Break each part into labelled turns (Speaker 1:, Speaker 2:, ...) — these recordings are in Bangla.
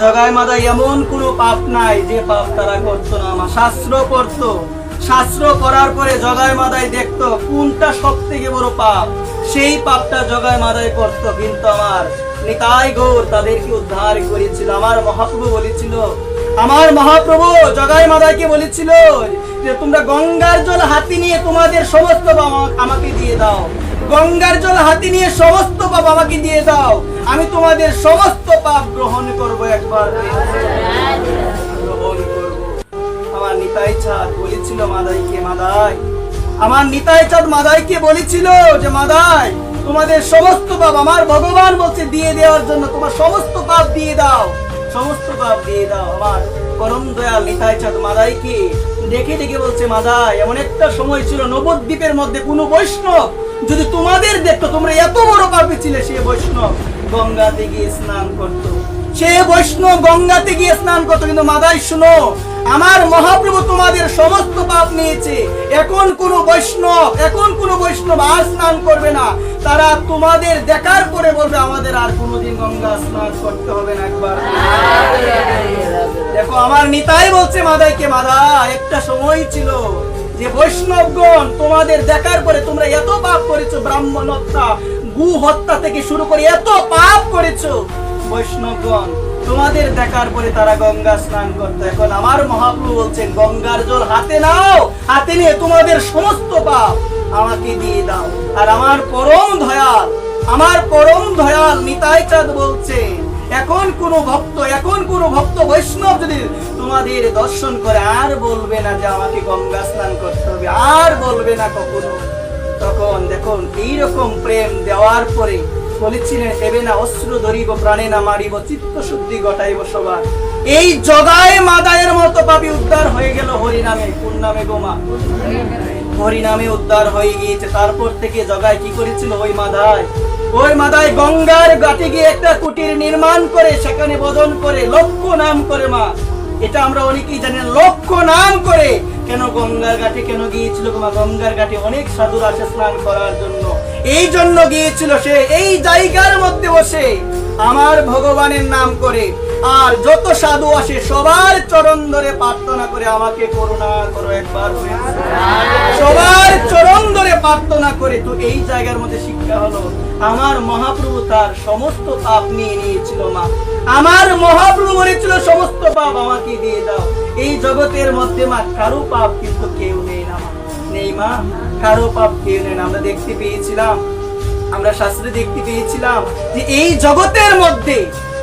Speaker 1: জগায় মাদায় এমন কোনো পাপ নাই যে পাপ তারা করতো না। আমার শাস্ত্র পড়তো, শাস্ত্র পড়ার পরে জগায় মাদায় দেখতো কোনটা সব থেকে বড় পাপ, সেই পাপটা জগায় মাদায় করতো। কিন্তু আমার নিতাই গৌর তাদেরকে উদ্ধার করেছিল। আমার মহাপ্রভু বলেছিল, আমার মহাপ্রভু জগাই মাদাইকে বলেছিল যে তোমরা গঙ্গার জল হাতে নিয়ে তোমাদের সমস্ত পাপ আমাকে দিয়ে দাও, গঙ্গার জল হাতে নিয়ে সমস্ত পাপ আমাকে দিয়ে দাও, আমি তোমাদের সমস্ত পাপ গ্রহণ করব, একবার গ্রহণ করব। আমার নিতাই চাঁদ বলেছিল মাদাইকে, মাদাই, আমার নিতাই চাঁদ মাদাইকে বলেছিল যে মাদাই তোমাদের সমস্ত পাপ আমার ভগবান বলছে দিয়ে দেওয়ার জন্য, তোমার সমস্ত পাপ দিয়ে দাও, সমস্ত পাপ দিয়ে দাও। আমার পরম দয়াল নিতাই চাঁদ মাদাইকে দেখে দেখে বলছে, মাদাই এমন একটা সময় ছিল নবদ্বীপের মধ্যে কোনো বৈষ্ণব যদি তোমাদের দেখতো তোমরা এত বড় পাপী ছিলে, সে বৈষ্ণব গঙ্গাতে গিয়ে স্নান করতো, সে বৈষ্ণব গঙ্গাতে গিয়ে স্নান করতো। কিন্তু মাদাই শুনো, আমার মহাপ্রভু তোমাদের সমস্ত পাপ নিয়েছে, এখন কোন বৈষ্ণব আর স্নান করবে না, তারা তোমাদের দেখার পরে বলবে আমাদের আর কোনোদিন গঙ্গা স্নান করতে হবে না। একবার দেখো, আমার নিতাই বলছে মাদাইকে, মাদা একটা সময় ছিল যে বৈষ্ণবগণ তোমাদের দেখার পরে তোমরা এত পাপ করেছো, ব্রাহ্মণ হত্যা, গু হত্যা থেকে শুরু করে এত পাপ করেছো, বৈষ্ণবগণ তোমাদের দেখার পরে তারা গঙ্গা স্নান করতো। এখন আমার মহাপ্রভু বলছেন গঙ্গার জল হাতে নাও, হাতে নিয়ে তোমাদের সমস্ত পাপ আমাকে দিয়ে দাও। আর আমার পরম দয়াল নিতাই চাঁদ বলছে, এখন কোন ভক্ত বৈষ্ণব যদি তোমাদের দর্শন করে আর বলবে না যে আমাকে গঙ্গা স্নান করতে হবে, আর বলবে না কখনো। তখন দেখুন এইরকম প্রেম দেওয়ার পরে বলেছিলেন, এবে না অশ্রু ধরিব, প্রাণে না মারিব, চিত্ত শুদ্ধি ঘটাইব সবার। এই জগায় মাদায়ের মতো পাপী উদ্ধার হয়ে গেল হরিনামে। কোন নামে গোমা? হরিনামে উদ্ধার হয়ে গিয়েছে। তারপর থেকে জগায় কি করেছিল? ওই মাদায় গঙ্গার ঘাটে গিয়ে একটা কুটির নির্মাণ করে সেখানে বদন করে লক্ষ নাম করে। মা, এটা আমরা অনেকেই জানি, লক্ষ নাম করে। কেন গঙ্গার ঘাটে কেন গিয়েছিল? গঙ্গার ঘাটে অনেক সাধুরা আসে স্নান করার জন্য, এই জন্য গিয়েছিল সে। এই জায়গার মধ্যে বসে আমার ভগবানের নাম করে, আর যত সাধু আসে সবার চরণ ধরে প্রার্থনা করে আমাকে করুণা করো, একবার সবার চরণ ধরে প্রার্থনা করে। তো এই জায়গার মধ্যে শিক্ষা হলো, আমার মহাপ্রভু তার সমস্ত পাপ নিয়ে নিয়েছিল। মা, আমার মহাপ্রভু বলেছিল সমস্ত পাপ আমাকে দিয়ে দাও। এই জগতের মধ্যে মা কারো পাপ কিন্তু কেউ নেই না, নেই মা, কারো পাপ কেউ নেই না। আমরা দেখতে পেয়েছিলাম, আমরা শাস্ত্রে দেখতে পেয়েছিলাম যে এই জগতের মধ্যে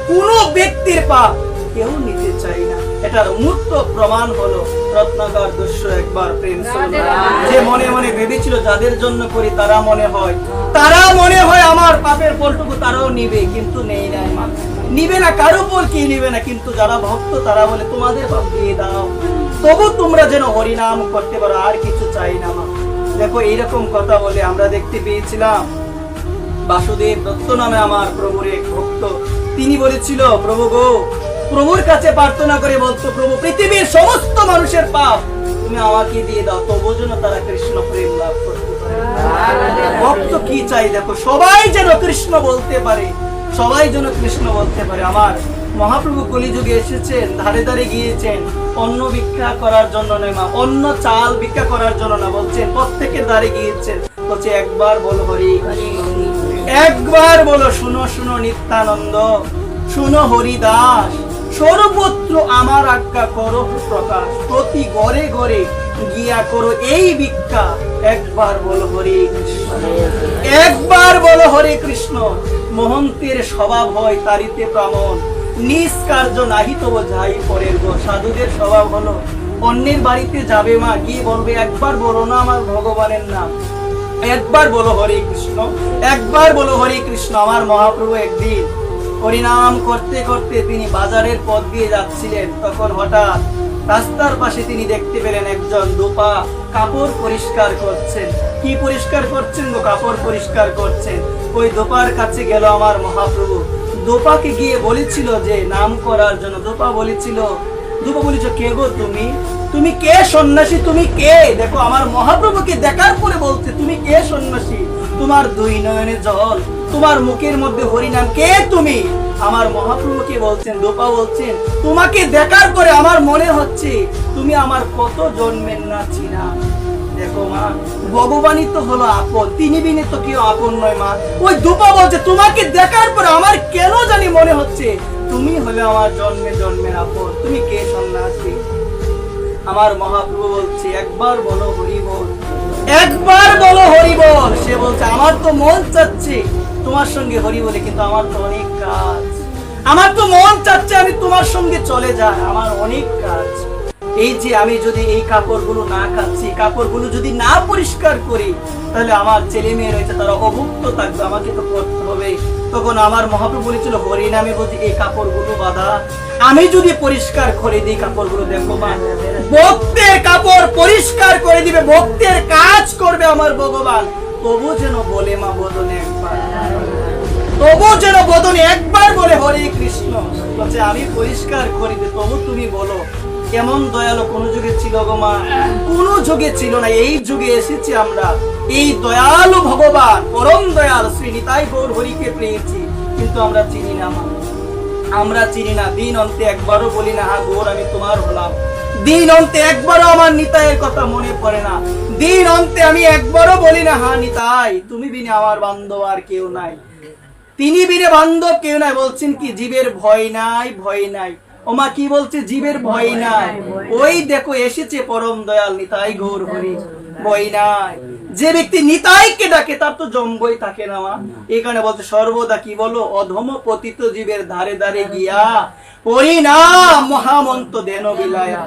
Speaker 1: কোন ব্যক্তির পাপ কেউ নিতে চাই না। এটার মূর্ত প্রমাণ হলো রত্নাকর দস্যু একবার প্রেম যে মনে মনে ভেবেছিল যাদের জন্য করি তারা মনে হয় আমার পাপের ফলটুকু তারাও নিবে, কিন্তু নেই না মা, নিবে না, কারো ফল কি নিবে না। কিন্তু যারা ভক্ত তারা বলে তোমাদের পাপ দিয়ে দাও, তবু তোমরা যেন হরিনাম করতে পারো, আর কিছু চাই না মা। দেখো এইরকম কথা বলে আমরা দেখতে পেয়েছিলাম বাসুদেব দত্ত নামে আমার প্রভুর এক ভক্ত, তিনি বলেছিল প্রভু গো, প্রভুর কাছে প্রার্থনা করে বলতো, প্রভু পৃথিবীর সমস্ত মানুষের পাপ তুমি আমাকে দিয়ে দাও, তবু যেন তারা কৃষ্ণ প্রেম লাভ করতে পারে। ভক্ত কি চাই? দেখো সবাই যেন কৃষ্ণ বলতে পারে, সবাই যেন কৃষ্ণ বলতে পারে। আমার মহাপ্রভু কলিযুগে এসেছেন, ধারে ধারে গিয়েছেন, অন্ন ভিক্ষা করার জন্য নয় মা, অন্ন চাল ভিক্ষা করার জন্য না, বলছেন প্রত্যেকের ধারে গিয়েছেন, বলছে একবার বলো হরি, একবার বলো শুনো শুনো নিত্যানন্দ, শুনো হরিদাস, সর্বত্র আমার আজ্ঞা করো প্রকাশ, প্রতি ঘরে ঘরে গিয়া করো এই ভিক্ষা, একবার বলো হরে কৃষ্ণ, একবার বলো হরে কৃষ্ণ। মহন্তের স্বভাব হয় তারিতে প্রামণ, নিজ কার্য নাহি তব যাই পরের গো। সাধুদের স্বভাব হলো অন্যের বাড়িতে যাবে মা, গিয়ে বলবে একবার বলো না আমার ভগবানের নাম, একবার বলো হরে কৃষ্ণ, একবার বলো হরে কৃষ্ণ। আমার মহাপ্রভু একদিন হরিনাম করতে করতে তিনি বাজারের পথ দিয়ে যাচ্ছিলেন, তখন হঠাৎ রাস্তার পাশে তিনি দেখতে পেলেন একজন দোপা কাপড় পরিষ্কার করছেন। কি পরিষ্কার করছেন গো? কাপড় পরিষ্কার করছেন। ওই দোপার কাছে গেল আমার মহাপ্রভু, দোপাকে গিয়ে বলেছিল যে নাম করার জন্য। দোপা বলেছিল কে গো তুমি? তুমি কে সন্ন্যাসী? তুমি কে? দেখো আমার মহাপ্রভুকে দেখার পরে বলছে তুমি কে সন্ন্যাসী? তোমার দুই নয়নে জল, তোমার মুখের মধ্যে হরিনাম, কে তুমি? আমার মহাপ্রভুকে বলছেন, দোপা বলছেন, তোমাকে দেখার পরে আমার মনে হচ্ছে তুমি আমার কত জন্মের না চিনা। দেখো মা, ভগবানই তো হলো আপন, তিনি বিনে তো কেউ আপন নয় মা। ওই দোপা বলছে তোমাকে দেখার পরে আমার কেন জানি মনে হচ্ছে তুমি হলে আমার জন্মে জন্মের আপন। তুমি কে সন্ন্যাসী? আমার মহাপ্রভু বলছে, একবার বলো হরি বল, একবার বলো হরি বল। সে বলছে, আমার তো মন চাচ্ছে তোমার সঙ্গে হরি বলে, কিন্তু আমার তো অনেক কাজ, আমার তো মন চাচ্ছে আমি তোমার সঙ্গে চলে যাই, আমার অনেক কাজ। এই যে আমি যদি এই কাপড়গুলো না কাচ্ছি, কাপড়গুলো যদি না পরিষ্কার করি, তাহলে আমার ছেলে মেয়ে রয়েছে তারা অভুক্ত থাকবে, আমাকে তো করতে হবে। তখন আমার মহাপ্রভু বলেছিল, হরি নামে বলছি এই কাপড়গুলো বাঁধা, আমি যদি পরিষ্কার করে দিই কাপড়গুলো, দেখো মা, ভক্তের কাপড় পরিষ্কার করে দিবে, ভক্তের কাজ করবে আমার ভগবান। তবু যেন বলে মা বদনে একবার, তবু যেন বদনে একবার বলে হরে কৃষ্ণ। বলছে আমি পরিষ্কার করে দিই, তবু তুমি বলো। কেমন দয়ালু কোন যুগে ছিল গো মা? কোন যুগে ছিল না, এই যুগে এসেছি আমরা। এই দয়ালু ভগবান, পরম দয়াল শ্রী নিতাই গৌর হরিকে পেয়েছি, কিন্তু আমরা চিনি না মা, আমরা চিনি না। দিন অন্তে একবারও বলি না, হ্যাঁ গৌর আমি তোমার হলাম। দিন অন্তে একবারও আমার নিতাইয়ের কথা মনে পড়ে না। দিন অন্তে আমি একবারও বলি না, হ্যাঁ নিতাই তুমি বিনে আমার বান্ধব আর কেউ নাই, তিনি বিনে বান্ধব কেউ নাই। বলছেন কি, জীবের ভয় নাই, ভয় নাই। ওমা কি বলছে, জীবের ভয় নাই। ওই দেখো এসেছে পরম দয়াল নিতাই গৌর হরি, ভয় নাই। যে ব্যক্তি নিতাইকে ডাকে তার তো জম্বই থাকে না মা। এখানে বলছে সর্বদা কি বলো, অধম পতিত জীবের ধারে ধারে গিয়া হরি নাম মহামন্ত্র দেন বিলায়া।